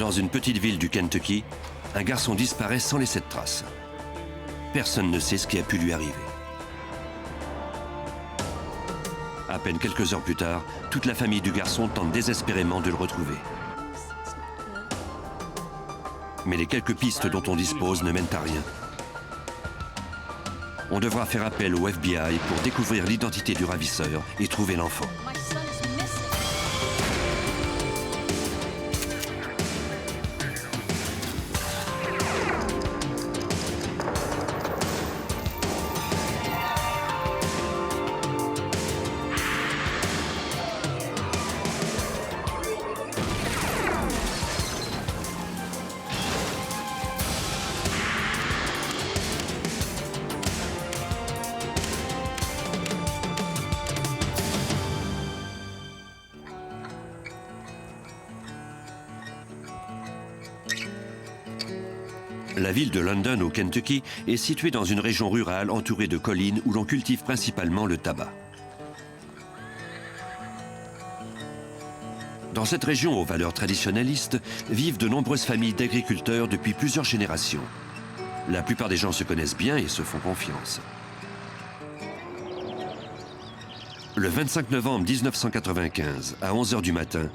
Dans une petite ville du Kentucky, un garçon disparaît sans laisser de traces. Personne ne sait ce qui a pu lui arriver. À peine quelques heures plus tard, toute la famille du garçon tente désespérément de le retrouver. Mais les quelques pistes dont on dispose ne mènent à rien. On devra faire appel au FBI pour découvrir l'identité du ravisseur et trouver l'enfant. La ville de London, au Kentucky, est située dans une région rurale entourée de collines où l'on cultive principalement le tabac. Dans cette région aux valeurs traditionnalistes, vivent de nombreuses familles d'agriculteurs depuis plusieurs générations. La plupart des gens se connaissent bien et se font confiance. Le 25 novembre 1995, à 11 h du matin,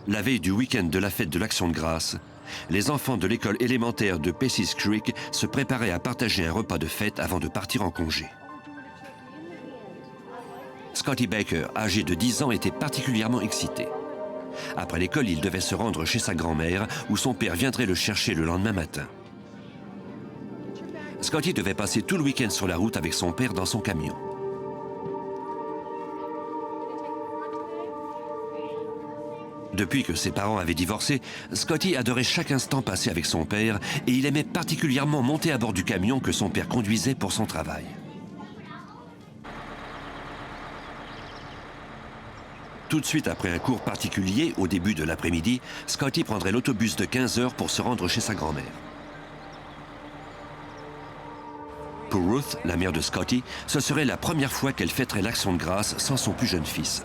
la veille du week-end de la fête de l'Action de grâce, les enfants de l'école élémentaire de Paces Creek se préparaient à partager un repas de fête avant de partir en congé. Scotty Baker, âgé de 10 ans, était particulièrement excité. Après l'école, il devait se rendre chez sa grand-mère, où son père viendrait le chercher le lendemain matin. Scotty devait passer tout le week-end sur la route avec son père dans son camion. Depuis que ses parents avaient divorcé, Scotty adorait chaque instant passé avec son père et il aimait particulièrement monter à bord du camion que son père conduisait pour son travail. Tout de suite après un cours particulier, au début de l'après-midi, Scotty prendrait l'autobus de 15 h pour se rendre chez sa grand-mère. Pour Ruth, la mère de Scotty, ce serait la première fois qu'elle fêterait l'Action de grâce sans son plus jeune fils.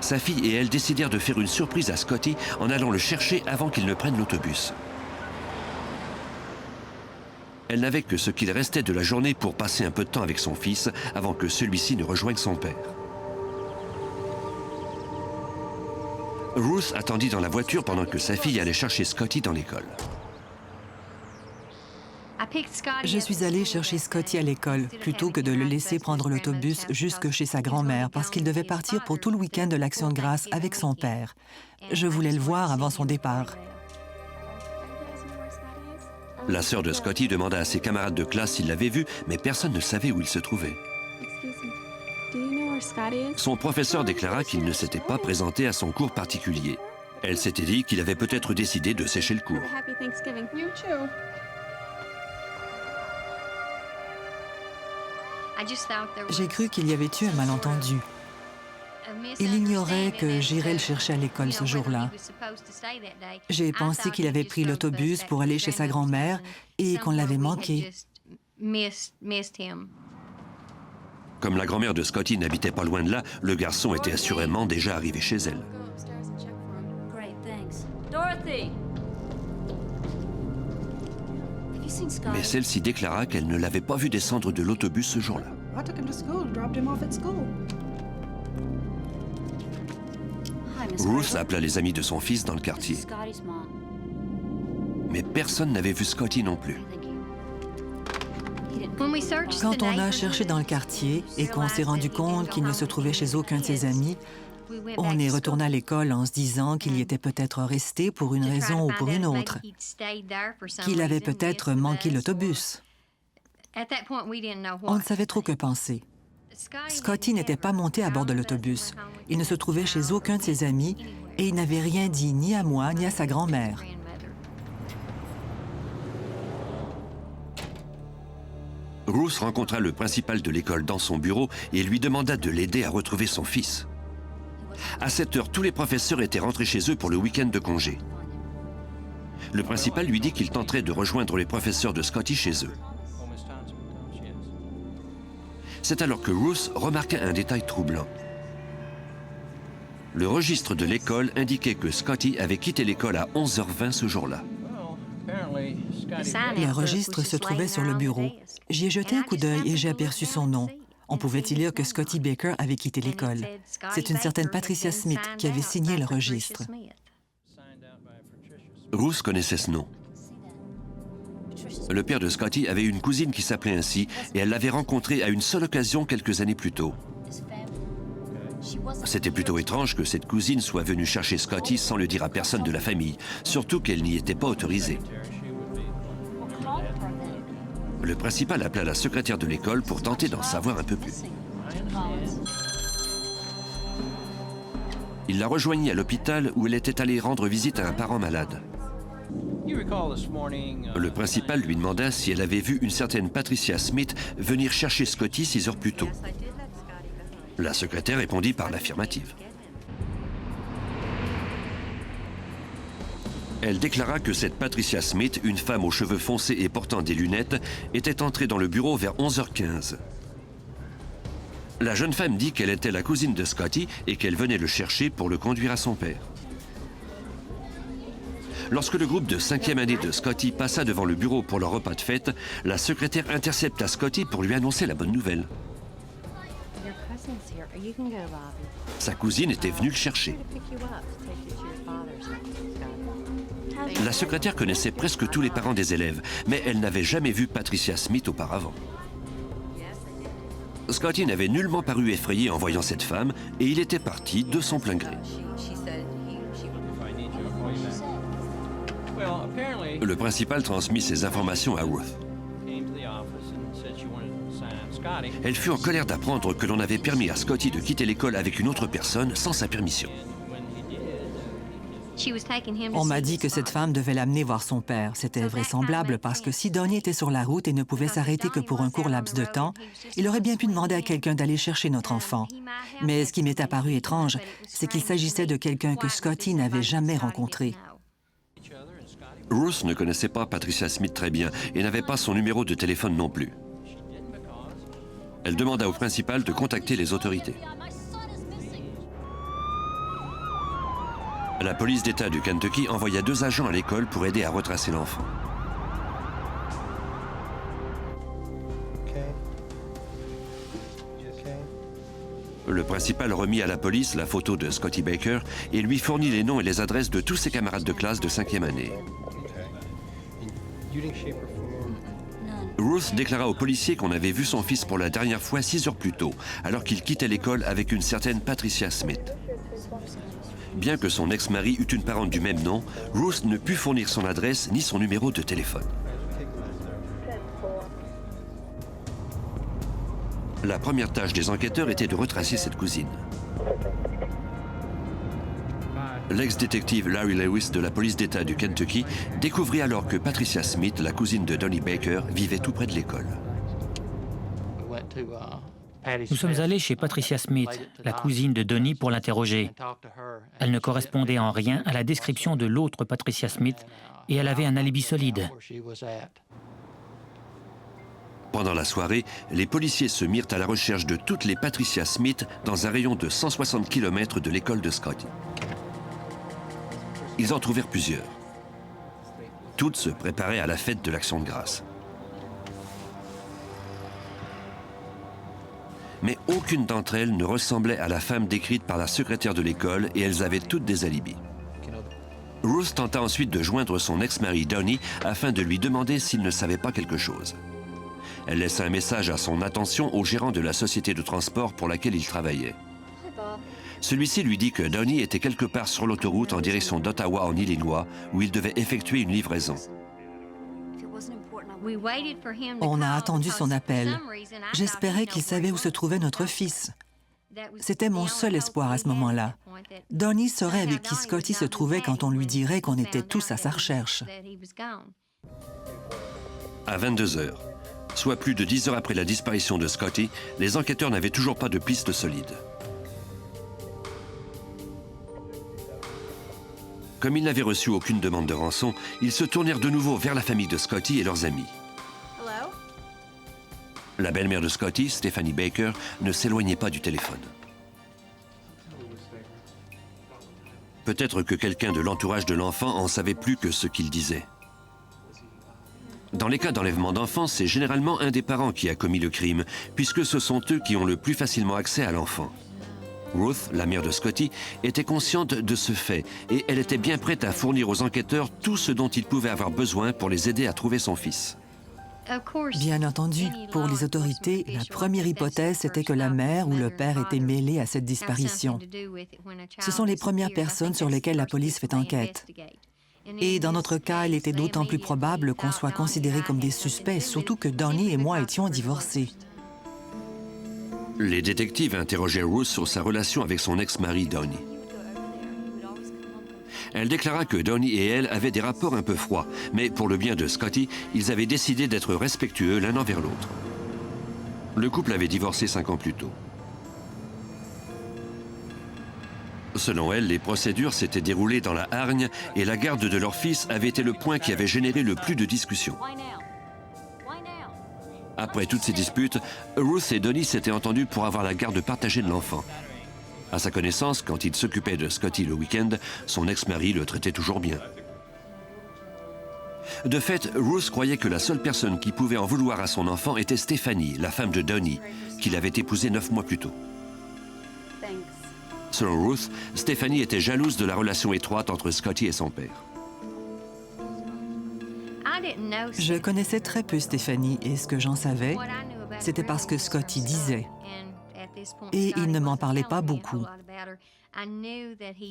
Sa fille et elle décidèrent de faire une surprise à Scotty en allant le chercher avant qu'il ne prenne l'autobus. Elle n'avait que ce qu'il restait de la journée pour passer un peu de temps avec son fils avant que celui-ci ne rejoigne son père. Ruth attendit dans la voiture pendant que sa fille allait chercher Scotty dans l'école. Je suis allée chercher Scotty à l'école, plutôt que de le laisser prendre l'autobus jusque chez sa grand-mère, parce qu'il devait partir pour tout le week-end de l'Action de grâce avec son père. Je voulais le voir avant son départ. La sœur de Scotty demanda à ses camarades de classe s'ils l'avaient vu, mais personne ne savait où il se trouvait. Son professeur déclara qu'il ne s'était pas présenté à son cours particulier. Elle s'était dit qu'il avait peut-être décidé de sécher le cours. J'ai cru qu'il y avait eu un malentendu. Il ignorait que j'irais le chercher à l'école ce jour-là. J'ai pensé qu'il avait pris l'autobus pour aller chez sa grand-mère et qu'on l'avait manqué. Comme la grand-mère de Scotty n'habitait pas loin de là, le garçon était assurément déjà arrivé chez elle. Mais celle-ci déclara qu'elle ne l'avait pas vu descendre de l'autobus ce jour-là. Ruth appela les amis de son fils dans le quartier. Mais personne n'avait vu Scotty non plus. Quand on a cherché dans le quartier et qu'on s'est rendu compte qu'il ne se trouvait chez aucun de ses amis, on est retourné à l'école en se disant qu'il y était peut-être resté pour une raison ou pour une autre, qu'il avait peut-être manqué l'autobus. On ne savait trop que penser. Scotty n'était pas monté à bord de l'autobus. Il ne se trouvait chez aucun de ses amis et il n'avait rien dit ni à moi ni à sa grand-mère. Ruth rencontra le principal de l'école dans son bureau et lui demanda de l'aider à retrouver son fils. À cette heure, tous les professeurs étaient rentrés chez eux pour le week-end de congé. Le principal lui dit qu'il tenterait de rejoindre les professeurs de Scotty chez eux. C'est alors que Ruth remarqua un détail troublant. Le registre de l'école indiquait que Scotty avait quitté l'école à 11h20 ce jour-là. Le registre se trouvait sur le bureau. J'y ai jeté un coup d'œil et j'ai aperçu son nom. On pouvait y lire que Scotty Baker avait quitté l'école. C'est une certaine Patricia Smith qui avait signé le registre. Ruth connaissait ce nom. Le père de Scotty avait une cousine qui s'appelait ainsi et elle l'avait rencontrée à une seule occasion quelques années plus tôt. C'était plutôt étrange que cette cousine soit venue chercher Scotty sans le dire à personne de la famille, surtout qu'elle n'y était pas autorisée. Le principal appela la secrétaire de l'école pour tenter d'en savoir un peu plus. Il la rejoignit à l'hôpital où elle était allée rendre visite à un parent malade. Le principal lui demanda si elle avait vu une certaine Patricia Smith venir chercher Scotty 6 heures plus tôt. La secrétaire répondit par l'affirmative. Elle déclara que cette Patricia Smith, une femme aux cheveux foncés et portant des lunettes, était entrée dans le bureau vers 11h15. La jeune femme dit qu'elle était la cousine de Scotty et qu'elle venait le chercher pour le conduire à son père. Lorsque le groupe de 5e année de Scotty passa devant le bureau pour leur repas de fête, la secrétaire intercepta Scotty pour lui annoncer la bonne nouvelle. Sa cousine était venue le chercher. La secrétaire connaissait presque tous les parents des élèves, mais elle n'avait jamais vu Patricia Smith auparavant. Scotty n'avait nullement paru effrayé en voyant cette femme et il était parti de son plein gré. Le principal transmit ces informations à Ruth. Elle fut en colère d'apprendre que l'on avait permis à Scotty de quitter l'école avec une autre personne sans sa permission. On m'a dit que cette femme devait l'amener voir son père. C'était vraisemblable parce que si Donnie était sur la route et ne pouvait s'arrêter que pour un court laps de temps, il aurait bien pu demander à quelqu'un d'aller chercher notre enfant. Mais ce qui m'est apparu étrange, c'est qu'il s'agissait de quelqu'un que Scotty n'avait jamais rencontré. Ruth ne connaissait pas Patricia Smith très bien et n'avait pas son numéro de téléphone non plus. Elle demanda au principal de contacter les autorités. La police d'État du Kentucky envoya 2 agents à l'école pour aider à retracer l'enfant. Le principal remit à la police la photo de Scotty Baker et lui fournit les noms et les adresses de tous ses camarades de classe de 5e année. Ruth déclara aux policiers qu'on avait vu son fils pour la dernière fois 6 heures plus tôt, alors qu'il quittait l'école avec une certaine Patricia Smith. Bien que son ex-mari eût une parente du même nom, Ruth ne put fournir son adresse ni son numéro de téléphone. La première tâche des enquêteurs était de retracer cette cousine. L'ex-détective Larry Lewis de la police d'État du Kentucky découvrit alors que Patricia Smith, la cousine de Donnie Baker, vivait tout près de l'école. Nous sommes allés chez Patricia Smith, la cousine de Donnie, pour l'interroger. Elle ne correspondait en rien à la description de l'autre Patricia Smith et elle avait un alibi solide. Pendant la soirée, les policiers se mirent à la recherche de toutes les Patricia Smith dans un rayon de 160 km de l'école de Scotty. Ils en trouvèrent plusieurs. Toutes se préparaient à la fête de l'Action de grâce. Mais aucune d'entre elles ne ressemblait à la femme décrite par la secrétaire de l'école et elles avaient toutes des alibis. Ruth tenta ensuite de joindre son ex-mari Donnie afin de lui demander s'il ne savait pas quelque chose. Elle laissa un message à son attention au gérant de la société de transport pour laquelle il travaillait. Celui-ci lui dit que Donnie était quelque part sur l'autoroute en direction d'Ottawa en Illinois où il devait effectuer une livraison. On a attendu son appel. J'espérais qu'il savait où se trouvait notre fils. C'était mon seul espoir à ce moment-là. Donnie saurait avec qui Scotty se trouvait quand on lui dirait qu'on était tous à sa recherche. À 22 heures, soit plus de 10 heures après la disparition de Scotty, les enquêteurs n'avaient toujours pas de piste solide. Comme ils n'avaient reçu aucune demande de rançon, ils se tournèrent de nouveau vers la famille de Scotty et leurs amis. La belle-mère de Scotty, Stephanie Baker, ne s'éloignait pas du téléphone. peut-être que quelqu'un de l'entourage de l'enfant en savait plus que ce qu'il disait. Dans les cas d'enlèvement d'enfants, c'est généralement un des parents qui a commis le crime, puisque ce sont eux qui ont le plus facilement accès à l'enfant. Ruth, la mère de Scotty, était consciente de ce fait et elle était bien prête à fournir aux enquêteurs tout ce dont ils pouvaient avoir besoin pour les aider à trouver son fils. Bien entendu, pour les autorités, la première hypothèse était que la mère ou le père étaient mêlés à cette disparition. Ce sont les premières personnes sur lesquelles la police fait enquête. Et dans notre cas, il était d'autant plus probable qu'on soit considérés comme des suspects, surtout que Donnie et moi étions divorcés. Les détectives interrogeaient Ruth sur sa relation avec son ex-mari Donnie. Elle déclara que Donnie et elle avaient des rapports un peu froids, mais pour le bien de Scotty, ils avaient décidé d'être respectueux l'un envers l'autre. Le couple avait divorcé 5 ans plus tôt. Selon elle, les procédures s'étaient déroulées dans la hargne et la garde de leur fils avait été le point qui avait généré le plus de discussions. Après toutes ces disputes, Ruth et Donnie s'étaient entendus pour avoir la garde partagée de l'enfant. À sa connaissance, quand il s'occupait de Scotty le week-end, son ex-mari le traitait toujours bien. De fait, Ruth croyait que la seule personne qui pouvait en vouloir à son enfant était Stephanie, la femme de Donnie, qu'il avait épousée 9 mois plus tôt. Selon Ruth, Stephanie était jalouse de la relation étroite entre Scotty et son père. Je connaissais très peu Stephanie et ce que j'en savais, c'était parce que Scotty disait. Et il ne m'en parlait pas beaucoup.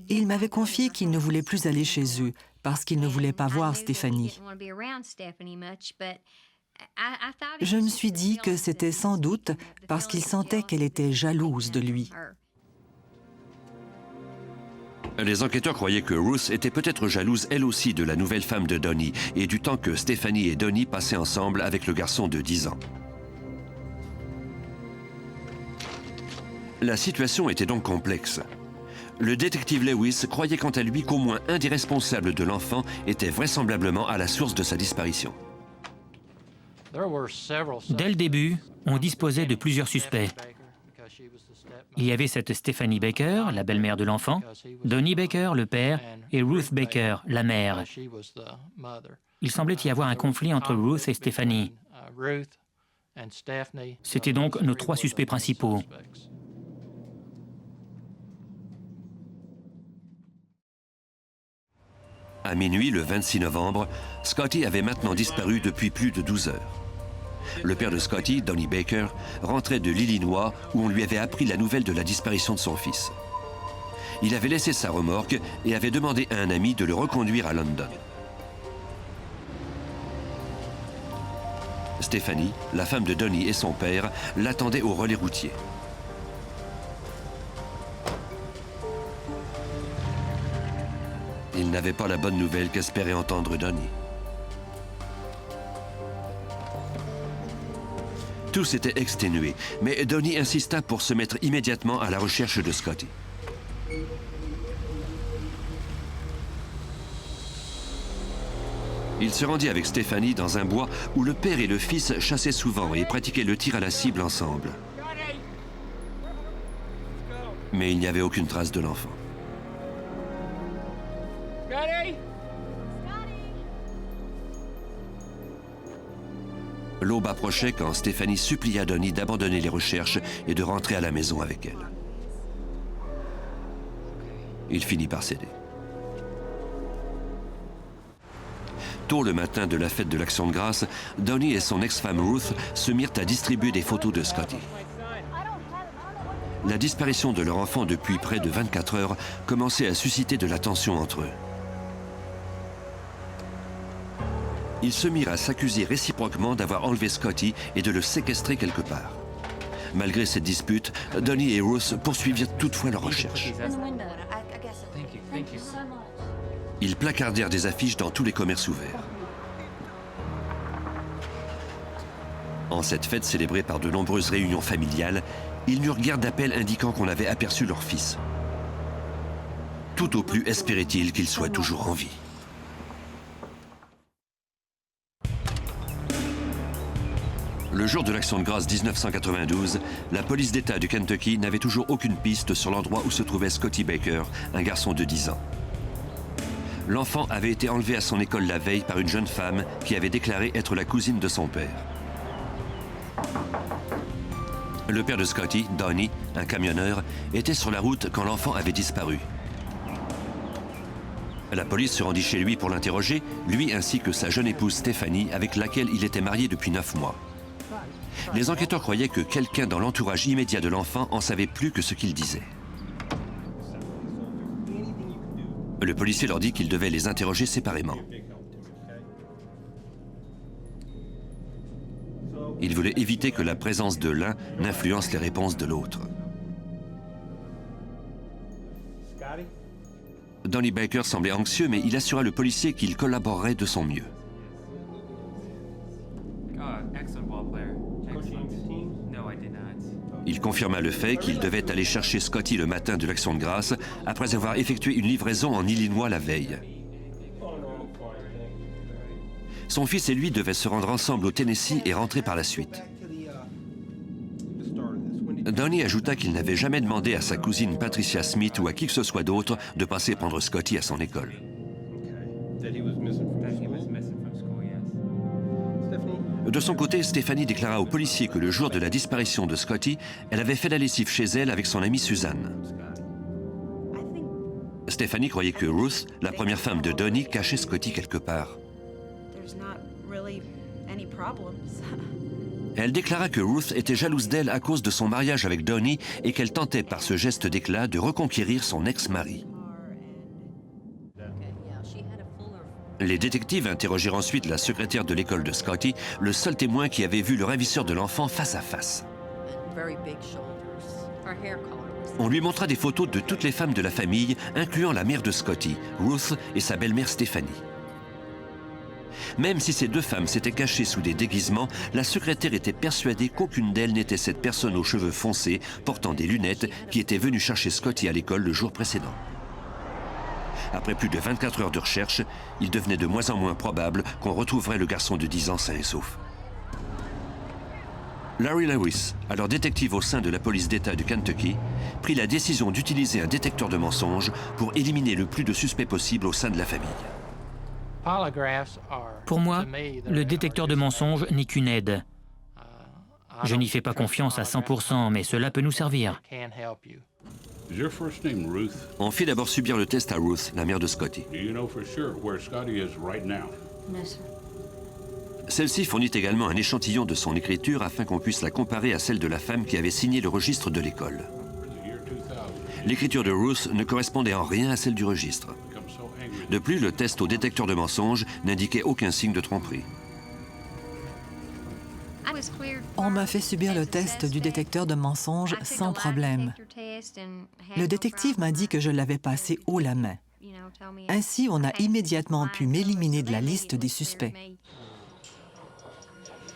Il m'avait confié qu'il ne voulait plus aller chez eux parce qu'il ne voulait pas voir Stephanie. Je me suis dit que c'était sans doute parce qu'il sentait qu'elle était jalouse de lui. Les enquêteurs croyaient que Ruth était peut-être jalouse elle aussi de la nouvelle femme de Donnie et du temps que Stephanie et Donnie passaient ensemble avec le garçon de 10 ans. La situation était donc complexe. Le détective Lewis croyait quant à lui qu'au moins un des responsables de l'enfant était vraisemblablement à la source de sa disparition. Dès le début, on disposait de plusieurs suspects. Il y avait cette Stephanie Baker, la belle-mère de l'enfant, Donnie Baker, le père, et Ruth Baker, la mère. Il semblait y avoir un conflit entre Ruth et Stephanie. C'étaient donc nos 3 suspects principaux. À minuit, le 26 novembre, Scotty avait maintenant disparu depuis plus de 12 heures. Le père de Scotty, Donnie Baker, rentrait de l'Illinois où on lui avait appris la nouvelle de la disparition de son fils. Il avait laissé sa remorque et avait demandé à un ami de le reconduire à London. Stephanie, la femme de Donnie et son père, l'attendait au relais routier. Il n'avait pas la bonne nouvelle qu'espérait entendre Donnie. Tous étaient exténués, mais Donnie insista pour se mettre immédiatement à la recherche de Scotty. Il se rendit avec Stephanie dans un bois où le père et le fils chassaient souvent et pratiquaient le tir à la cible ensemble. Mais il n'y avait aucune trace de l'enfant. L'aube approchait quand Stephanie supplia Donnie d'abandonner les recherches et de rentrer à la maison avec elle. Il finit par céder. Tôt le matin de la fête de l'Action de grâce, Donnie et son ex-femme Ruth se mirent à distribuer des photos de Scotty. La disparition de leur enfant depuis près de 24 heures commençait à susciter de la tension entre eux. Ils se mirent à s'accuser réciproquement d'avoir enlevé Scotty et de le séquestrer quelque part. Malgré cette dispute, Donnie et Ruth poursuivirent toutefois leurs recherches. Ils placardèrent des affiches dans tous les commerces ouverts. En cette fête célébrée par de nombreuses réunions familiales, ils n'eurent guère d'appels indiquant qu'on avait aperçu leur fils. Tout au plus espérait-il qu'il soit toujours en vie. Le jour de l'Action de grâce 1992, la police d'État du Kentucky n'avait toujours aucune piste sur l'endroit où se trouvait Scotty Baker, un garçon de 10 ans. L'enfant avait été enlevé à son école la veille par une jeune femme qui avait déclaré être la cousine de son père. Le père de Scotty, Donnie, un camionneur, était sur la route quand l'enfant avait disparu. La police se rendit chez lui pour l'interroger, lui ainsi que sa jeune épouse Stephanie, avec laquelle il était marié depuis 9 mois. Les enquêteurs croyaient que quelqu'un dans l'entourage immédiat de l'enfant en savait plus que ce qu'il disait. Le policier leur dit qu'il devait les interroger séparément. Il voulait éviter que la présence de l'un n'influence les réponses de l'autre. Donnie Baker semblait anxieux, mais il assura le policier qu'il collaborerait de son mieux. Il confirma le fait qu'il devait aller chercher Scotty le matin de l'Action de grâce, après avoir effectué une livraison en Illinois la veille. Son fils et lui devaient se rendre ensemble au Tennessee et rentrer par la suite. Donnie ajouta qu'il n'avait jamais demandé à sa cousine Patricia Smith ou à qui que ce soit d'autre de passer prendre Scotty à son école. De son côté, Stephanie déclara aux policiers que le jour de la disparition de Scotty, elle avait fait la lessive chez elle avec son amie Suzanne. Stephanie croyait que Ruth, la première femme de Donnie, cachait Scotty quelque part. Elle déclara que Ruth était jalouse d'elle à cause de son mariage avec Donnie et qu'elle tentait par ce geste d'éclat de reconquérir son ex-mari. Les détectives interrogèrent ensuite la secrétaire de l'école de Scotty, le seul témoin qui avait vu le ravisseur de l'enfant face à face. On lui montra des photos de toutes les femmes de la famille, incluant la mère de Scotty, Ruth, et sa belle-mère Stephanie. Même si ces deux femmes s'étaient cachées sous des déguisements, la secrétaire était persuadée qu'aucune d'elles n'était cette personne aux cheveux foncés, portant des lunettes, qui était venue chercher Scotty à l'école le jour précédent. Après plus de 24 heures de recherche, il devenait de moins en moins probable qu'on retrouverait le garçon de 10 ans sain et sauf. Larry Lewis, alors détective au sein de la police d'État du Kentucky, prit la décision d'utiliser un détecteur de mensonges pour éliminer le plus de suspects possible au sein de la famille. Pour moi, le détecteur de mensonges n'est qu'une aide. Je n'y fais pas confiance à 100%, mais cela peut nous servir. On fit d'abord subir le test à Ruth, la mère de Scotty. Celle-ci fournit également un échantillon de son écriture afin qu'on puisse la comparer à celle de la femme qui avait signé le registre de l'école. L'écriture de Ruth ne correspondait en rien à celle du registre. De plus, le test au détecteur de mensonges n'indiquait aucun signe de tromperie. On m'a fait subir le test du détecteur de mensonges sans problème. Le détective m'a dit que je l'avais passé haut la main. Ainsi, on a immédiatement pu m'éliminer de la liste des suspects.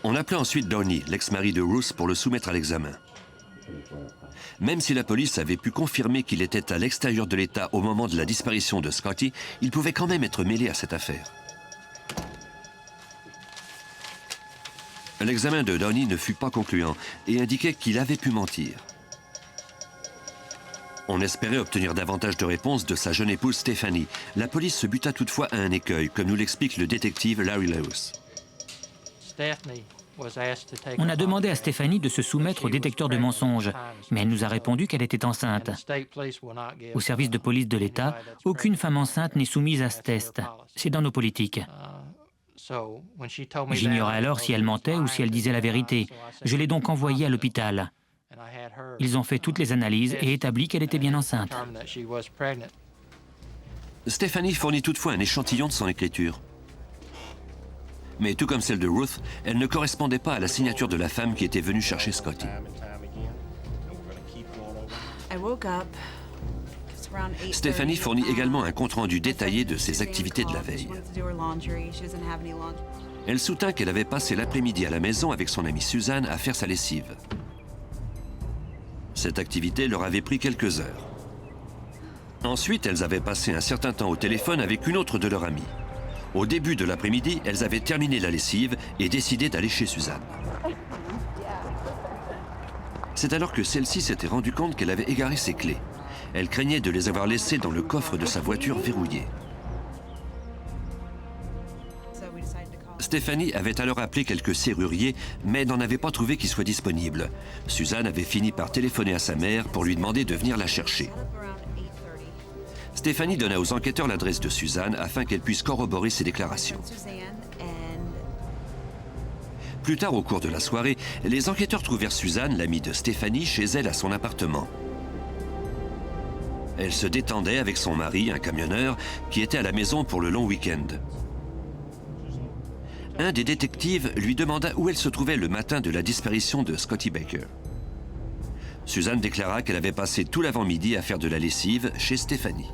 On appela ensuite Donnie, l'ex-mari de Ruth, pour le soumettre à l'examen. Même si la police avait pu confirmer qu'il était à l'extérieur de l'État au moment de la disparition de Scotty, il pouvait quand même être mêlé à cette affaire. L'examen de Donnie ne fut pas concluant et indiquait qu'il avait pu mentir. On espérait obtenir davantage de réponses de sa jeune épouse Stephanie. La police se buta toutefois à un écueil, comme nous l'explique le détective Larry Lewis. On a demandé à Stephanie de se soumettre au détecteur de mensonges, mais elle nous a répondu qu'elle était enceinte. Au service de police de l'État, aucune femme enceinte n'est soumise à ce test. C'est dans nos politiques. J'ignorais alors si elle mentait ou si elle disait la vérité. Je l'ai donc envoyée à l'hôpital. Ils ont fait toutes les analyses et établi qu'elle était bien enceinte. Stephanie fournit toutefois un échantillon de son écriture. Mais tout comme celle de Ruth, elle ne correspondait pas à la signature de la femme qui était venue chercher Scotty. Stephanie fournit également un compte-rendu détaillé de ses activités de la veille. Elle soutint qu'elle avait passé l'après-midi à la maison avec son amie Suzanne à faire sa lessive. Cette activité leur avait pris quelques heures. Ensuite, elles avaient passé un certain temps au téléphone avec une autre de leurs amies. Au début de l'après-midi, elles avaient terminé la lessive et décidé d'aller chez Suzanne. C'est alors que celle-ci s'était rendue compte qu'elle avait égaré ses clés. Elle craignait de les avoir laissées dans le coffre de sa voiture verrouillé. Stephanie avait alors appelé quelques serruriers, mais n'en avait pas trouvé qui soit disponible. Suzanne avait fini par téléphoner à sa mère pour lui demander de venir la chercher. Stephanie donna aux enquêteurs l'adresse de Suzanne afin qu'elle puisse corroborer ses déclarations. Plus tard au cours de la soirée, les enquêteurs trouvèrent Suzanne, l'amie de Stephanie, chez elle à son appartement. Elle se détendait avec son mari, un camionneur, qui était à la maison pour le long week-end. Un des détectives lui demanda où elle se trouvait le matin de la disparition de Scotty Baker. Suzanne déclara qu'elle avait passé tout l'avant-midi à faire de la lessive chez Stephanie.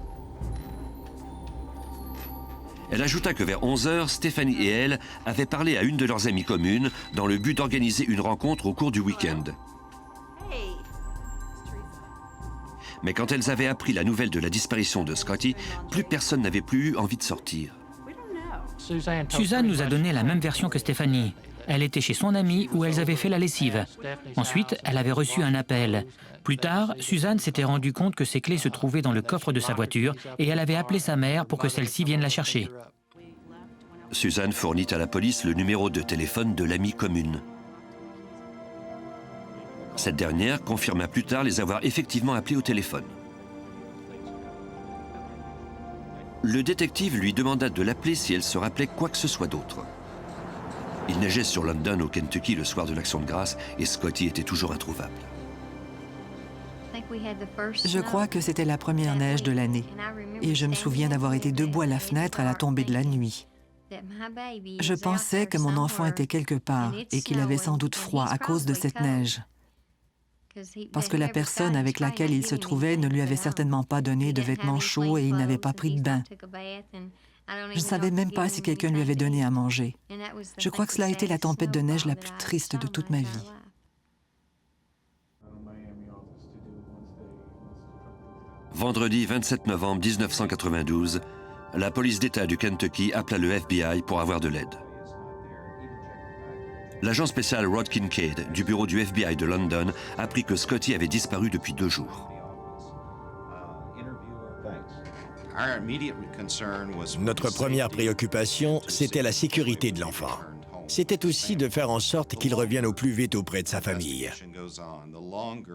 Elle ajouta que vers 11 h, Stephanie et elle avaient parlé à une de leurs amies communes dans le but d'organiser une rencontre au cours du week-end. Mais quand elles avaient appris la nouvelle de la disparition de Scotty, plus personne n'avait plus eu envie de sortir. Suzanne nous a donné la même version que Stephanie. Elle était chez son amie où elles avaient fait la lessive. Ensuite, elle avait reçu un appel. Plus tard, Suzanne s'était rendue compte que ses clés se trouvaient dans le coffre de sa voiture et elle avait appelé sa mère pour que celle-ci vienne la chercher. Suzanne fournit à la police le numéro de téléphone de l'amie commune. Cette dernière confirma plus tard les avoir effectivement appelés au téléphone. Le détective lui demanda de l'appeler si elle se rappelait quoi que ce soit d'autre. Il neigeait sur London, au Kentucky, le soir de l'Action de grâce, et Scotty était toujours introuvable. Je crois que c'était la première neige de l'année. Et je me souviens d'avoir été debout à la fenêtre à la tombée de la nuit. Je pensais que mon enfant était quelque part et qu'il avait sans doute froid à cause de cette neige. Parce que la personne avec laquelle il se trouvait ne lui avait certainement pas donné de vêtements chauds et il n'avait pas pris de bain. Je ne savais même pas si quelqu'un lui avait donné à manger. Je crois que cela a été la tempête de neige la plus triste de toute ma vie. Vendredi 27 novembre 1992, la police d'État du Kentucky appela le FBI pour avoir de l'aide. L'agent spécial Rod Kincaid du bureau du FBI de London apprit que Scotty avait disparu depuis 2 jours. Notre première préoccupation, c'était la sécurité de l'enfant. C'était aussi de faire en sorte qu'il revienne au plus vite auprès de sa famille.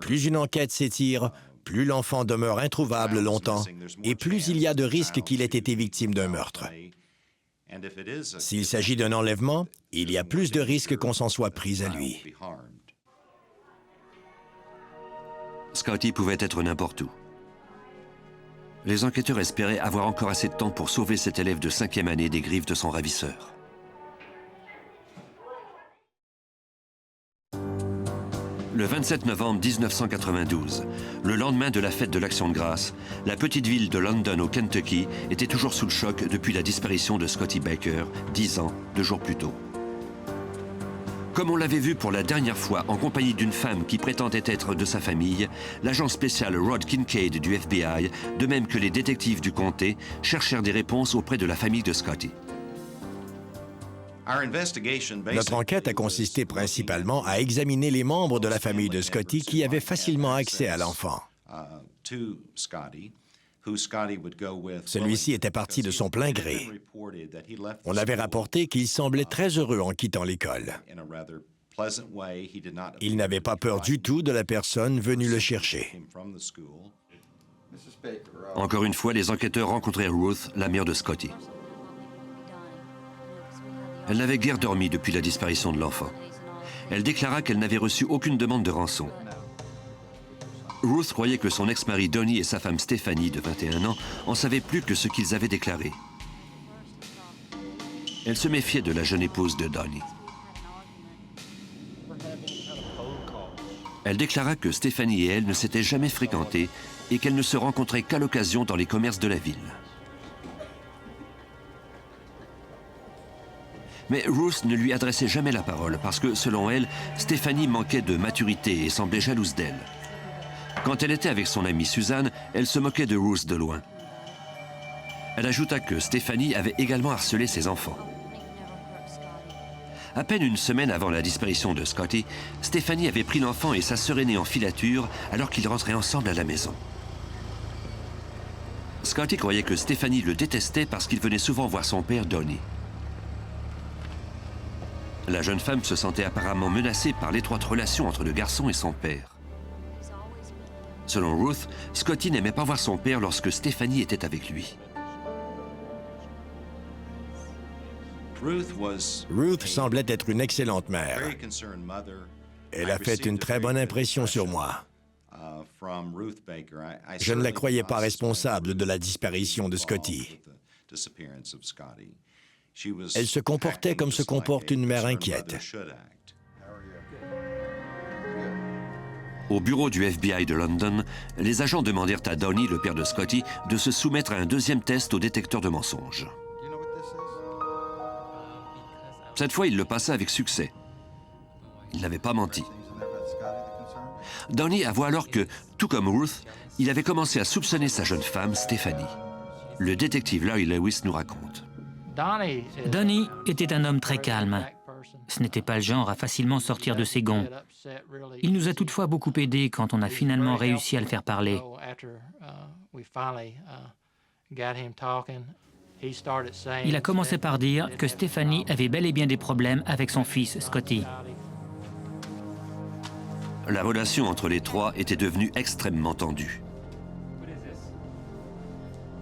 Plus une enquête s'étire, plus l'enfant demeure introuvable longtemps et plus il y a de risques qu'il ait été victime d'un meurtre. S'il s'agit d'un enlèvement, il y a plus de risques qu'on s'en soit pris à lui. Scotty pouvait être n'importe où. Les enquêteurs espéraient avoir encore assez de temps pour sauver cet élève de 5e année des griffes de son ravisseur. Le 27 novembre 1992, le lendemain de la fête de l'Action de grâce, la petite ville de London au Kentucky était toujours sous le choc depuis la disparition de Scotty Baker, 10 ans, 2 jours plus tôt. Comme on l'avait vu pour la dernière fois en compagnie d'une femme qui prétendait être de sa famille, l'agent spécial Rod Kincaid du FBI, de même que les détectives du comté, cherchèrent des réponses auprès de la famille de Scotty. Notre enquête a consisté principalement à examiner les membres de la famille de Scotty qui avaient facilement accès à l'enfant. Celui-ci était parti de son plein gré. On avait rapporté qu'il semblait très heureux en quittant l'école. Il n'avait pas peur du tout de la personne venue le chercher. Encore une fois, les enquêteurs rencontrèrent Ruth, la mère de Scotty. Elle n'avait guère dormi depuis la disparition de l'enfant. Elle déclara qu'elle n'avait reçu aucune demande de rançon. Ruth croyait que son ex-mari Donnie et sa femme Stephanie, de 21 ans, en savaient plus que ce qu'ils avaient déclaré. Elle se méfiait de la jeune épouse de Donnie. Elle déclara que Stephanie et elle ne s'étaient jamais fréquentées et qu'elles ne se rencontraient qu'à l'occasion dans les commerces de la ville. Mais Ruth ne lui adressait jamais la parole parce que, selon elle, Stephanie manquait de maturité et semblait jalouse d'elle. Quand elle était avec son amie Suzanne, elle se moquait de Ruth de loin. Elle ajouta que Stephanie avait également harcelé ses enfants. À peine une semaine avant la disparition de Scotty, Stephanie avait pris l'enfant et sa sœur aînée en filature alors qu'ils rentraient ensemble à la maison. Scotty croyait que Stephanie le détestait parce qu'il venait souvent voir son père, Donnie. La jeune femme se sentait apparemment menacée par l'étroite relation entre le garçon et son père. Selon Ruth, Scotty n'aimait pas voir son père lorsque Stephanie était avec lui. Ruth semblait être une excellente mère. Elle a fait une très bonne impression sur moi. Je ne la croyais pas responsable de la disparition de Scotty. Elle se comportait comme se comporte une mère inquiète. Au bureau du FBI de London, les agents demandèrent à Donnie, le père de Scotty, de se soumettre à un deuxième test au détecteur de mensonges. Cette fois, il le passa avec succès. Il n'avait pas menti. Donnie avoua alors que, tout comme Ruth, il avait commencé à soupçonner sa jeune femme, Stephanie. Le détective Larry Lewis nous raconte. Donnie était un homme très calme. Ce n'était pas le genre à facilement sortir de ses gonds. Il nous a toutefois beaucoup aidés quand on a finalement réussi à le faire parler. Il a commencé par dire que Stephanie avait bel et bien des problèmes avec son fils, Scotty. La relation entre les trois était devenue extrêmement tendue.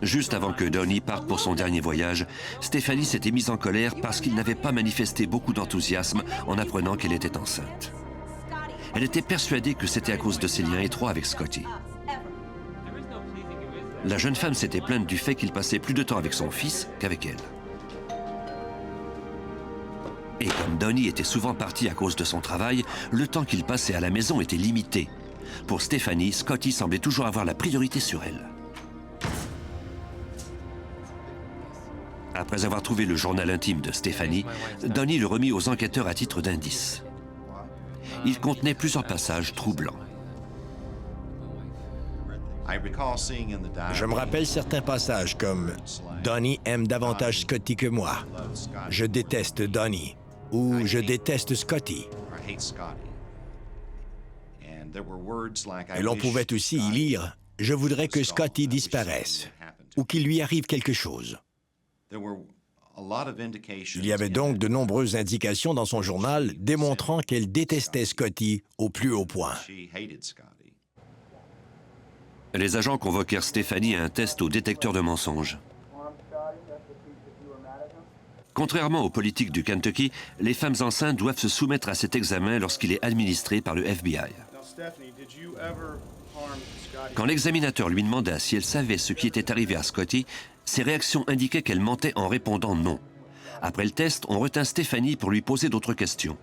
Juste avant que Donnie parte pour son dernier voyage, Stephanie s'était mise en colère parce qu'il n'avait pas manifesté beaucoup d'enthousiasme en apprenant qu'elle était enceinte. Elle était persuadée que c'était à cause de ses liens étroits avec Scotty. La jeune femme s'était plainte du fait qu'il passait plus de temps avec son fils qu'avec elle. Et comme Donnie était souvent parti à cause de son travail, le temps qu'il passait à la maison était limité. Pour Stephanie, Scotty semblait toujours avoir la priorité sur elle. Après avoir trouvé le journal intime de Stephanie, Donnie le remit aux enquêteurs à titre d'indice. Il contenait plusieurs passages troublants. Je me rappelle certains passages comme « Donnie aime davantage Scotty que moi »,« Je déteste Donnie » ou « Je déteste Scotty ». Et l'on pouvait aussi y lire « Je voudrais que Scotty disparaisse » ou qu'il lui arrive quelque chose. Il y avait donc de nombreuses indications dans son journal démontrant qu'elle détestait Scotty au plus haut point. Les agents convoquèrent Stephanie à un test au détecteur de mensonges. Contrairement aux politiques du Kentucky, les femmes enceintes doivent se soumettre à cet examen lorsqu'il est administré par le FBI. Quand l'examinateur lui demanda si elle savait ce qui était arrivé à Scotty, ses réactions indiquaient qu'elle mentait en répondant non. Après le test, on retint Stephanie pour lui poser d'autres questions.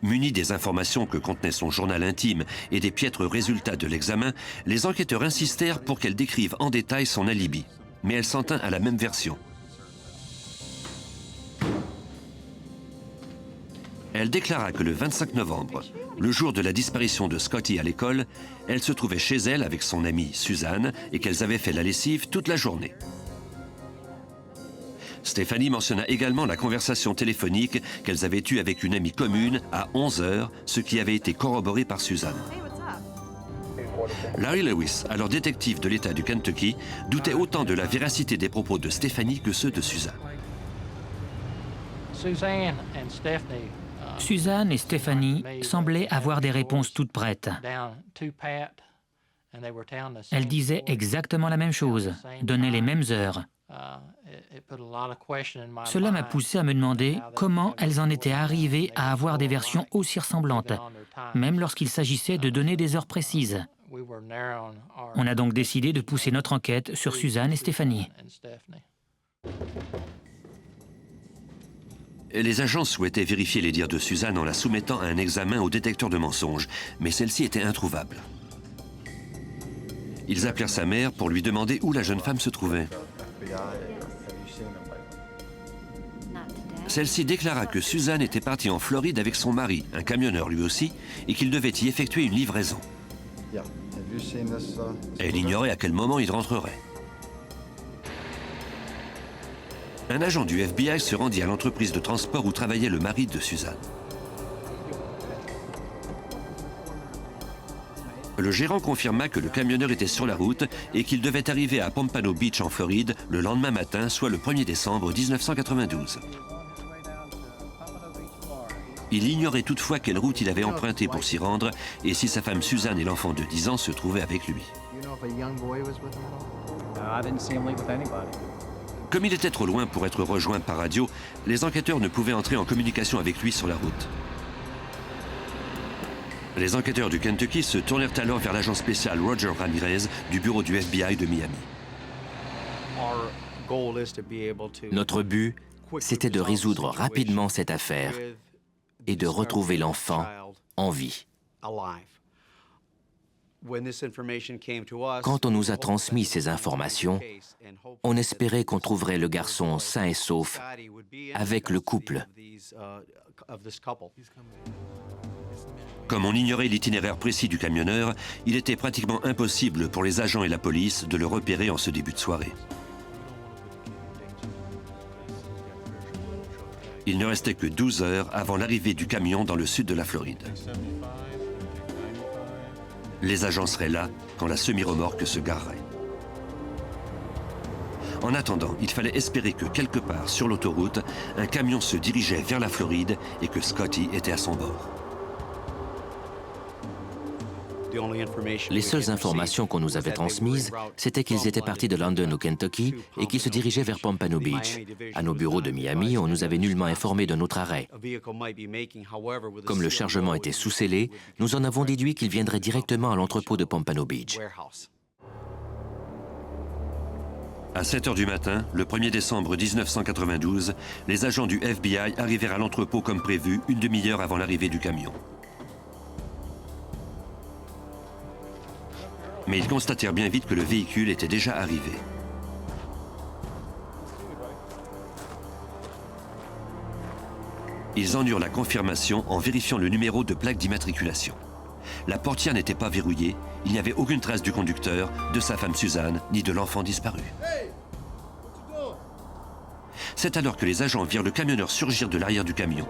Munis des informations que contenait son journal intime et des piètres résultats de l'examen, les enquêteurs insistèrent pour qu'elle décrive en détail son alibi. Mais elle s'en tint à la même version. Elle déclara que le 25 novembre, le jour de la disparition de Scotty à l'école, elle se trouvait chez elle avec son amie Suzanne et qu'elles avaient fait la lessive toute la journée. Stephanie mentionna également la conversation téléphonique qu'elles avaient eue avec une amie commune à 11 h, ce qui avait été corroboré par Suzanne. Larry Lewis, alors détective de l'État du Kentucky, doutait autant de la véracité des propos de Stephanie que ceux de Suzanne. Suzanne et Stephanie semblaient avoir des réponses toutes prêtes. Elles disaient exactement la même chose, donnaient les mêmes heures. Cela m'a poussé à me demander comment elles en étaient arrivées à avoir des versions aussi ressemblantes, même lorsqu'il s'agissait de donner des heures précises. On a donc décidé de pousser notre enquête sur Suzanne et Stephanie. Les agents souhaitaient vérifier les dires de Suzanne en la soumettant à un examen au détecteur de mensonges, mais celle-ci était introuvable. Ils appelèrent sa mère pour lui demander où la jeune femme se trouvait. Celle-ci déclara que Suzanne était partie en Floride avec son mari, un camionneur lui aussi, et qu'il devait y effectuer une livraison. Elle ignorait à quel moment il rentrerait. Un agent du FBI se rendit à l'entreprise de transport où travaillait le mari de Suzanne. Le gérant confirma que le camionneur était sur la route et qu'il devait arriver à Pompano Beach en Floride le lendemain matin, soit le 1er décembre 1992. Il ignorait toutefois quelle route il avait empruntée pour s'y rendre et si sa femme Suzanne et l'enfant de 10 ans se trouvaient avec lui. Comme il était trop loin pour être rejoint par radio, les enquêteurs ne pouvaient entrer en communication avec lui sur la route. Les enquêteurs du Kentucky se tournèrent alors vers l'agent spécial Roger Ramirez du bureau du FBI de Miami. Notre but, c'était de résoudre rapidement cette affaire et de retrouver l'enfant en vie. Quand on nous a transmis ces informations, on espérait qu'on trouverait le garçon sain et sauf avec le couple. Comme on ignorait l'itinéraire précis du camionneur, il était pratiquement impossible pour les agents et la police de le repérer en ce début de soirée. Il ne restait que 12 heures avant l'arrivée du camion dans le sud de la Floride. Les agents seraient là quand la semi-remorque se garerait. En attendant, il fallait espérer que quelque part sur l'autoroute, un camion se dirigeait vers la Floride et que Scotty était à son bord. Les seules informations qu'on nous avait transmises, c'était qu'ils étaient partis de London au Kentucky et qu'ils se dirigeaient vers Pompano Beach. À nos bureaux de Miami, on nous avait nullement informés de notre arrêt. Comme le chargement était sous scellé, nous en avons déduit qu'ils viendraient directement à l'entrepôt de Pompano Beach. À 7 heures du matin, le 1er décembre 1992, les agents du FBI arrivèrent à l'entrepôt comme prévu une demi-heure avant l'arrivée du camion. Mais ils constatèrent bien vite que le véhicule était déjà arrivé. Ils en eurent la confirmation en vérifiant le numéro de plaque d'immatriculation. La portière n'était pas verrouillée, il n'y avait aucune trace du conducteur, de sa femme Suzanne, ni de l'enfant disparu. C'est alors que les agents virent le camionneur surgir de l'arrière du camion.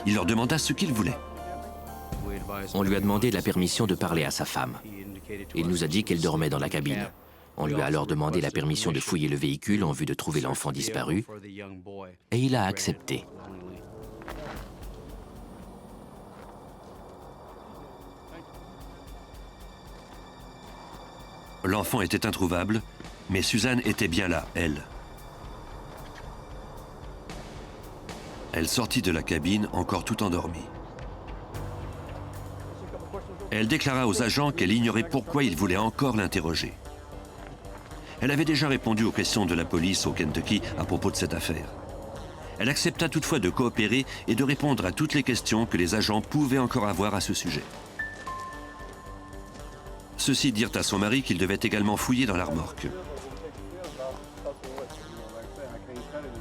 Il leur demanda ce qu'il voulait. On lui a demandé la permission de parler à sa femme. Il nous a dit qu'elle dormait dans la cabine. On lui a alors demandé la permission de fouiller le véhicule en vue de trouver l'enfant disparu, et il a accepté. L'enfant était introuvable, mais Suzanne était bien là, elle. Elle sortit de la cabine encore tout endormie. Elle déclara aux agents qu'elle ignorait pourquoi ils voulaient encore l'interroger. Elle avait déjà répondu aux questions de la police au Kentucky à propos de cette affaire. Elle accepta toutefois de coopérer et de répondre à toutes les questions que les agents pouvaient encore avoir à ce sujet. Ceux-ci dirent à son mari qu'il devait également fouiller dans la remorque.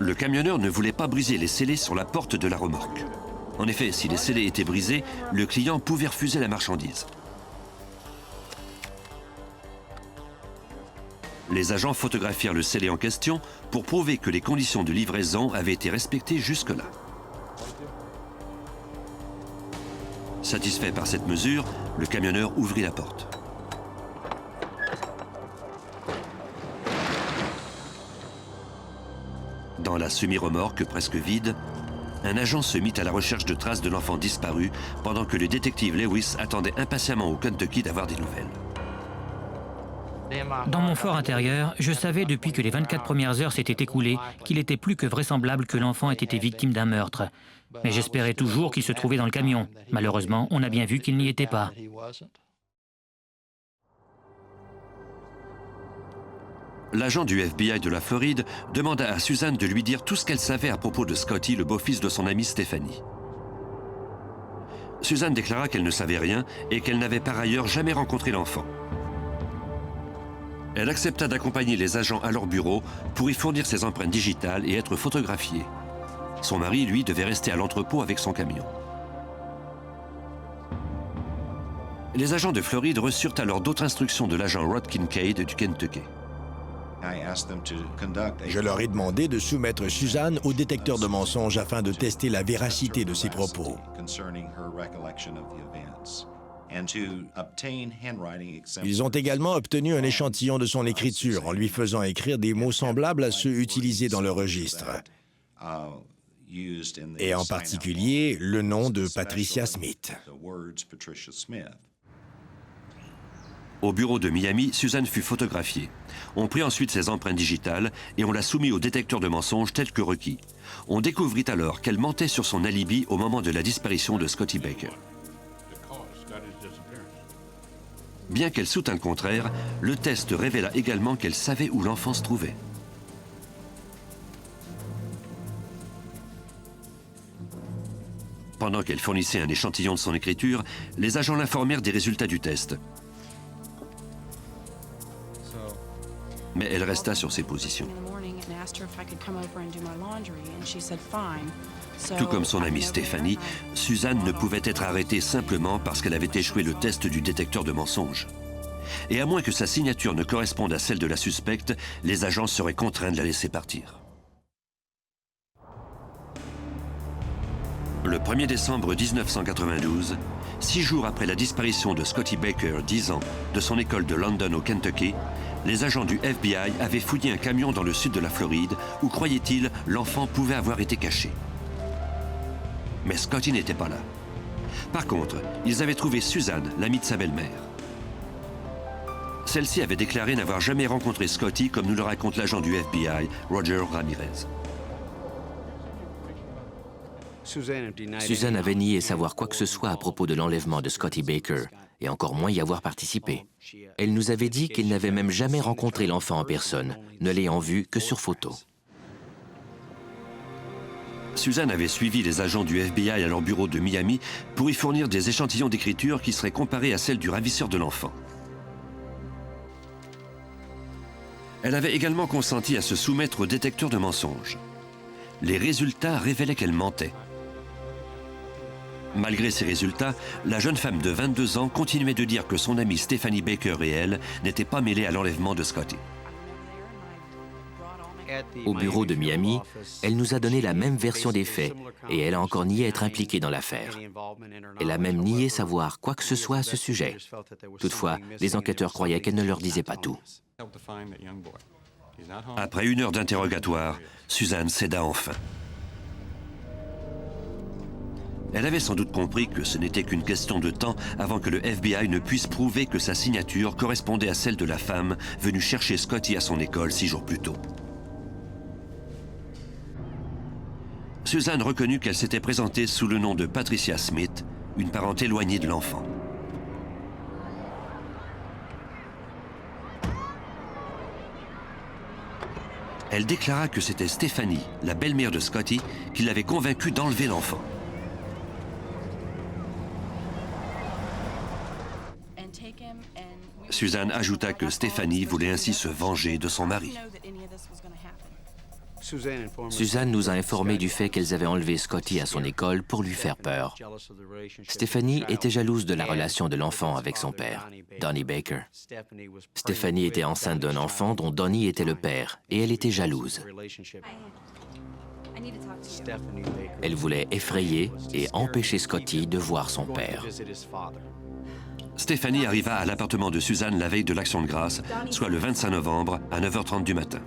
Le camionneur ne voulait pas briser les scellés sur la porte de la remorque. En effet, si les scellés étaient brisés, le client pouvait refuser la marchandise. Les agents photographièrent le scellé en question pour prouver que les conditions de livraison avaient été respectées jusque-là. Satisfait par cette mesure, le camionneur ouvrit la porte. Dans la semi-remorque presque vide, un agent se mit à la recherche de traces de l'enfant disparu pendant que le détective Lewis attendait impatiemment au Kentucky d'avoir des nouvelles. Dans mon fort intérieur, je savais depuis que les 24 premières heures s'étaient écoulées qu'il était plus que vraisemblable que l'enfant ait été victime d'un meurtre. Mais j'espérais toujours qu'il se trouvait dans le camion. Malheureusement, on a bien vu qu'il n'y était pas. L'agent du FBI de la Floride demanda à Suzanne de lui dire tout ce qu'elle savait à propos de Scotty, le beau-fils de son amie Stephanie. Suzanne déclara qu'elle ne savait rien et qu'elle n'avait par ailleurs jamais rencontré l'enfant. Elle accepta d'accompagner les agents à leur bureau pour y fournir ses empreintes digitales et être photographiée. Son mari, lui, devait rester à l'entrepôt avec son camion. Les agents de Floride reçurent alors d'autres instructions de l'agent Rod Kincaid du Kentucky. Je leur ai demandé de soumettre Suzanne au détecteur de mensonges afin de tester la véracité de ses propos. Ils ont également obtenu un échantillon de son écriture en lui faisant écrire des mots semblables à ceux utilisés dans le registre. et en particulier le nom de Patricia Smith. Au bureau de Miami, Suzanne fut photographiée. On prit ensuite ses empreintes digitales et on la soumit au détecteur de mensonges tel que requis. On découvrit alors qu'elle mentait sur son alibi au moment de la disparition de Scotty Baker. Bien qu'elle soutînt le contraire, le test révéla également qu'elle savait où l'enfant se trouvait. Pendant qu'elle fournissait un échantillon de son écriture, les agents l'informèrent des résultats du test. Mais elle resta sur ses positions. Tout comme son amie Stéphanie, Suzanne ne pouvait être arrêtée simplement parce qu'elle avait échoué le test du détecteur de mensonges. Et à moins que sa signature ne corresponde à celle de la suspecte, les agents seraient contraints de la laisser partir. Le 1er décembre 1992, 6 jours après la disparition de Scotty Baker, 10 ans, de son école de London au Kentucky, les agents du FBI avaient fouillé un camion dans le sud de la Floride où, croyaient-ils, l'enfant pouvait avoir été caché. Mais Scotty n'était pas là. Par contre, ils avaient trouvé Suzanne, l'amie de sa belle-mère. Celle-ci avait déclaré n'avoir jamais rencontré Scotty, comme nous le raconte l'agent du FBI, Roger Ramirez. Suzanne avait nié savoir quoi que ce soit à propos de l'enlèvement de Scotty Baker, et encore moins y avoir participé. Elle nous avait dit qu'elle n'avait même jamais rencontré l'enfant en personne, ne l'ayant vu que sur photo. Suzanne avait suivi les agents du FBI à leur bureau de Miami pour y fournir des échantillons d'écriture qui seraient comparés à celles du ravisseur de l'enfant. Elle avait également consenti à se soumettre au détecteur de mensonges. Les résultats révélaient qu'elle mentait. Malgré ces résultats, la jeune femme de 22 ans continuait de dire que son amie Stephanie Baker et elle n'étaient pas mêlées à l'enlèvement de Scotty. Au bureau de Miami, elle nous a donné la même version des faits et elle a encore nié être impliquée dans l'affaire. Elle a même nié savoir quoi que ce soit à ce sujet. Toutefois, les enquêteurs croyaient qu'elle ne leur disait pas tout. Après 1 heure d'interrogatoire, Suzanne céda enfin. Elle avait sans doute compris que ce n'était qu'une question de temps avant que le FBI ne puisse prouver que sa signature correspondait à celle de la femme venue chercher Scotty à son école 6 jours plus tôt. Suzanne reconnut qu'elle s'était présentée sous le nom de Patricia Smith, une parente éloignée de l'enfant. Elle déclara que c'était Stéphanie, la belle-mère de Scotty, qui l'avait convaincue d'enlever l'enfant. Suzanne ajouta que Stéphanie voulait ainsi se venger de son mari. Suzanne nous a informés du fait qu'elles avaient enlevé Scotty à son école pour lui faire peur. Stéphanie était jalouse de la relation de l'enfant avec son père, Donnie Baker. Stéphanie était enceinte d'un enfant dont Donnie était le père, et elle était jalouse. Elle voulait effrayer et empêcher Scotty de voir son père. Stéphanie arriva à l'appartement de Suzanne la veille de l'Action de grâce, soit le 25 novembre à 9h30 du matin.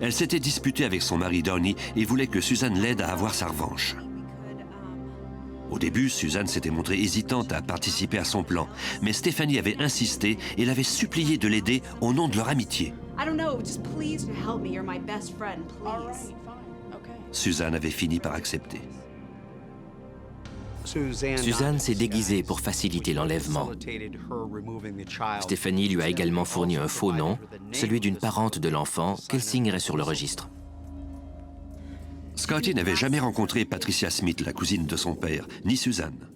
Elle s'était disputée avec son mari Donnie et voulait que Suzanne l'aide à avoir sa revanche. Au début, Suzanne s'était montrée hésitante à participer à son plan, mais Stéphanie avait insisté et l'avait supplié de l'aider au nom de leur amitié. Suzanne avait fini par accepter. Suzanne s'est déguisée pour faciliter l'enlèvement. Stéphanie lui a également fourni un faux nom, celui d'une parente de l'enfant, qu'elle signerait sur le registre. Scotty n'avait jamais rencontré Patricia Smith, la cousine de son père, ni Suzanne.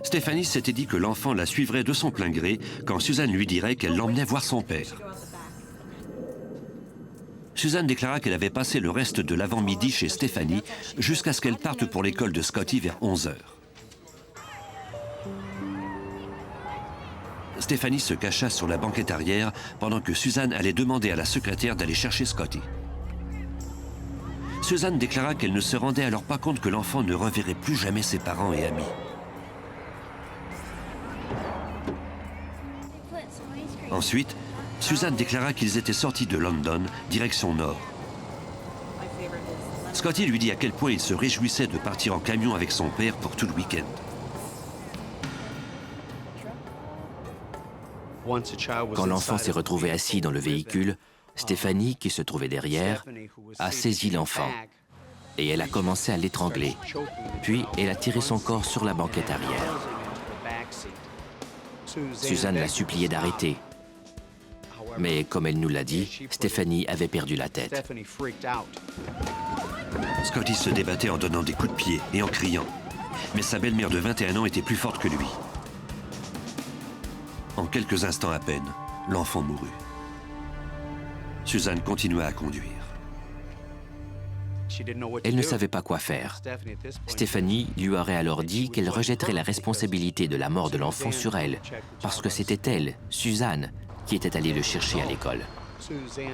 Stéphanie s'était dit que l'enfant la suivrait de son plein gré quand Suzanne lui dirait qu'elle l'emmenait voir son père. Suzanne déclara qu'elle avait passé le reste de l'avant-midi chez Stéphanie jusqu'à ce qu'elle parte pour l'école de Scotty vers 11h. Stéphanie se cacha sur la banquette arrière pendant que Suzanne allait demander à la secrétaire d'aller chercher Scotty. Suzanne déclara qu'elle ne se rendait alors pas compte que l'enfant ne reverrait plus jamais ses parents et amis. Ensuite, Suzanne déclara qu'ils étaient sortis de London, direction nord. Scotty lui dit à quel point il se réjouissait de partir en camion avec son père pour tout le week-end. Quand l'enfant s'est retrouvé assis dans le véhicule, Stephanie, qui se trouvait derrière, a saisi l'enfant et elle a commencé à l'étrangler. Puis, elle a tiré son corps sur la banquette arrière. Suzanne l'a supplié d'arrêter. Mais comme elle nous l'a dit, Stephanie avait perdu la tête. Scotty se débattait en donnant des coups de pied et en criant. Mais sa belle-mère de 21 ans était plus forte que lui. En quelques instants à peine, l'enfant mourut. Suzanne continua à conduire. Elle ne savait pas quoi faire. Stephanie lui aurait alors dit qu'elle rejetterait la responsabilité de la mort de l'enfant sur elle, parce que c'était elle, Suzanne, qui était allée le chercher à l'école.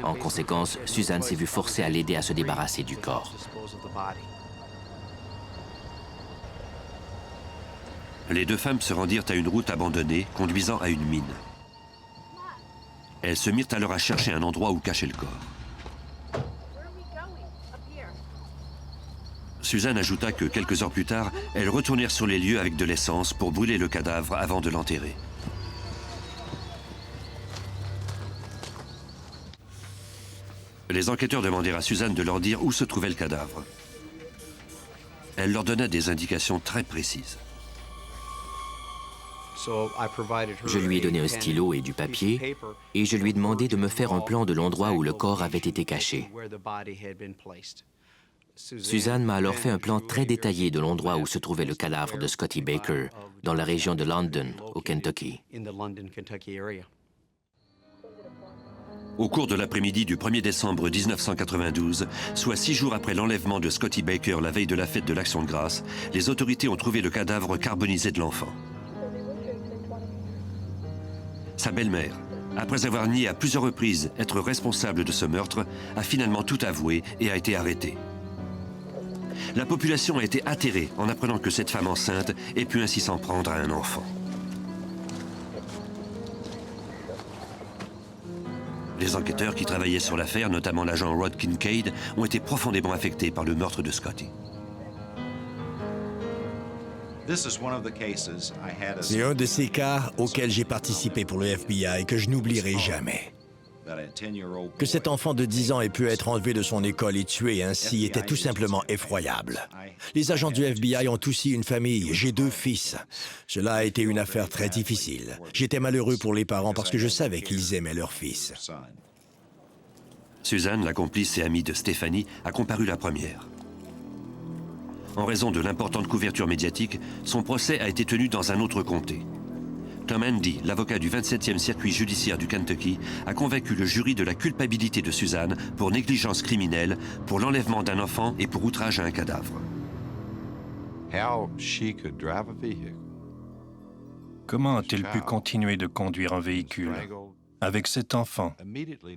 En conséquence, Suzanne s'est vue forcée à l'aider à se débarrasser du corps. Les deux femmes se rendirent à une route abandonnée conduisant à une mine. Elles se mirent alors à chercher un endroit où cacher le corps. Suzanne ajouta que quelques heures plus tard, elles retournèrent sur les lieux avec de l'essence pour brûler le cadavre avant de l'enterrer. Les enquêteurs demandèrent à Suzanne de leur dire où se trouvait le cadavre. Elle leur donna des indications très précises. Je lui ai donné un stylo et du papier et je lui ai demandé de me faire un plan de l'endroit où le corps avait été caché. Suzanne m'a alors fait un plan très détaillé de l'endroit où se trouvait le cadavre de Scotty Baker, dans la région de London, au Kentucky. Au cours de l'après-midi du 1er décembre 1992, soit 6 jours après l'enlèvement de Scotty Baker la veille de la fête de l'Action de grâce, les autorités ont trouvé le cadavre carbonisé de l'enfant. Sa belle-mère, après avoir nié à plusieurs reprises être responsable de ce meurtre, a finalement tout avoué et a été arrêtée. La population a été atterrée en apprenant que cette femme enceinte ait pu ainsi s'en prendre à un enfant. Les enquêteurs qui travaillaient sur l'affaire, notamment l'agent Rod Kincaid, ont été profondément affectés par le meurtre de Scotty. C'est un de ces cas auxquels j'ai participé pour le FBI et que je n'oublierai jamais. Que cet enfant de 10 ans ait pu être enlevé de son école et tué ainsi était tout simplement effroyable. Les agents du FBI ont aussi une famille. J'ai 2 fils. Cela a été une affaire très difficile. J'étais malheureux pour les parents parce que je savais qu'ils aimaient leur fils. Suzanne, la complice et amie de Stephanie, a comparu la première. En raison de l'importante couverture médiatique, son procès a été tenu dans un autre comté. Tom Handy, l'avocat du 27e circuit judiciaire du Kentucky, a convaincu le jury de la culpabilité de Suzanne pour négligence criminelle, pour l'enlèvement d'un enfant et pour outrage à un cadavre. Comment a-t-elle pu continuer de conduire un véhicule avec cet enfant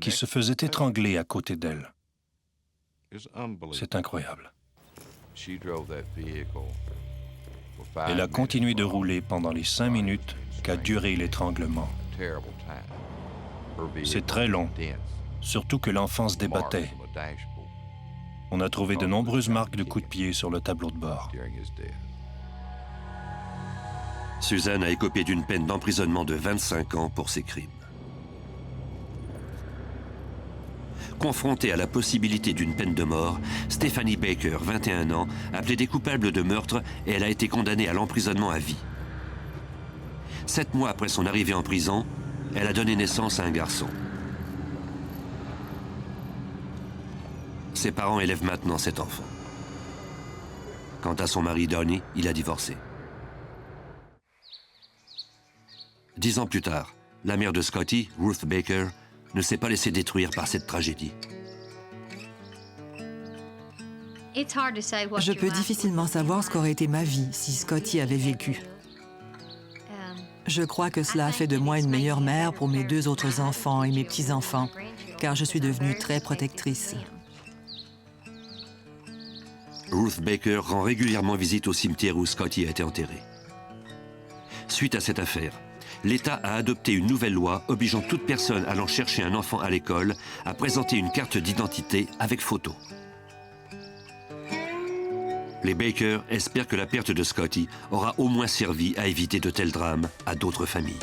qui se faisait étrangler à côté d'elle? C'est incroyable. Elle a continué de rouler pendant les 5 minutes qu'a duré l'étranglement. C'est très long, surtout que l'enfant se débattait. On a trouvé de nombreuses marques de coups de pied sur le tableau de bord. Suzanne a écopé d'une peine d'emprisonnement de 25 ans pour ses crimes. Confrontée à la possibilité d'une peine de mort, Stephanie Baker, 21 ans, a plaidé coupable de meurtre et elle a été condamnée à l'emprisonnement à vie. 7 mois après son arrivée en prison, elle a donné naissance à un garçon. Ses parents élèvent maintenant cet enfant. Quant à son mari Donnie, il a divorcé. 10 ans plus tard, la mère de Scotty, Ruth Baker, ne s'est pas laissée détruire par cette tragédie. Je peux difficilement savoir ce qu'aurait été ma vie si Scotty avait vécu. Je crois que cela a fait de moi une meilleure mère pour mes 2 autres enfants et mes petits-enfants, car je suis devenue très protectrice. Ruth Baker rend régulièrement visite au cimetière où Scotty a été enterré. Suite à cette affaire, l'État a adopté une nouvelle loi obligeant toute personne allant chercher un enfant à l'école à présenter une carte d'identité avec photo. Les Baker espèrent que la perte de Scotty aura au moins servi à éviter de tels drames à d'autres familles.